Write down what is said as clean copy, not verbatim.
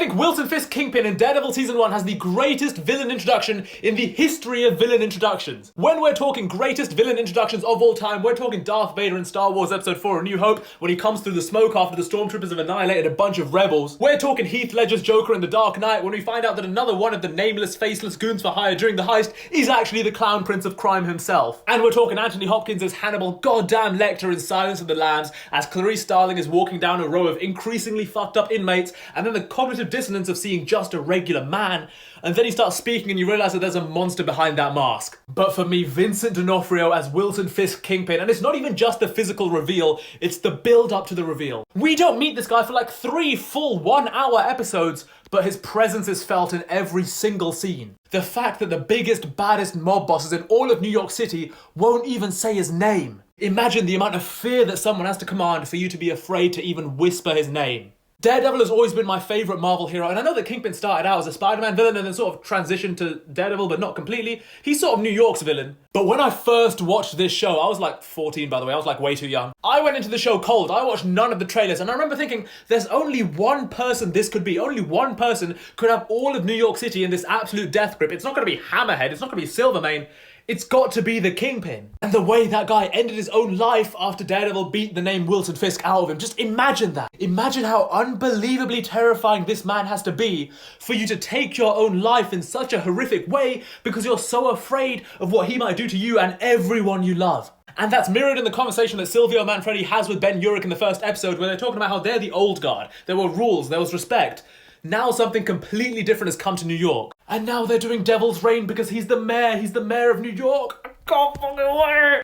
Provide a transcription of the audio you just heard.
think Wilson Fisk Kingpin in Daredevil Season 1 has the greatest villain introduction in the history of villain introductions. When we're talking greatest villain introductions of all time, we're talking Darth Vader in Star Wars Episode 4 A New Hope, when he comes through the smoke after the stormtroopers have annihilated a bunch of rebels. We're talking Heath Ledger's Joker in The Dark Knight, when we find out that another one of the nameless, faceless goons for hire during the heist is actually the Clown Prince of Crime himself. And we're talking Anthony Hopkins as Hannibal goddamn Lecter in Silence of the Lambs, as Clarice Starling is walking down a row of increasingly fucked up inmates, and then the cognitive dissonance of seeing just a regular man, and then he starts speaking and you realise that there's a monster behind that mask. But for me, Vincent D'Onofrio as Wilson Fisk Kingpin, and it's not even just the physical reveal, it's the build up to the reveal. We don't meet this guy for like 3 full 1-hour episodes, but his presence is felt in every single scene. The fact that the biggest, baddest mob bosses in all of New York City won't even say his name. Imagine the amount of fear that someone has to command for you to be afraid to even whisper his name. Daredevil has always been my favourite Marvel hero, and I know that Kingpin started out as a Spider-Man villain and then sort of transitioned to Daredevil, but not completely. He's sort of New York's villain. But when I first watched this show, I was like 14 by the way, I was like way too young. I went into the show cold, I watched none of the trailers, and I remember thinking, there's only one person this could be. Only one person could have all of New York City in this absolute death grip. It's not going to be Hammerhead, it's not going to be Silvermane. It's got to be the Kingpin. And the way that guy ended his own life after Daredevil beat the name Wilson Fisk out of him, just imagine that. Imagine how unbelievably terrifying this man has to be for you to take your own life in such a horrific way because you're so afraid of what he might do to you and everyone you love. And that's mirrored in the conversation that Silvio Manfredi has with Ben Urich in the first episode, where they're talking about how they're the old guard. There were rules, there was respect. Now something completely different has come to New York. And now they're doing Devil's Reign because he's the mayor of New York. I can't fucking wait.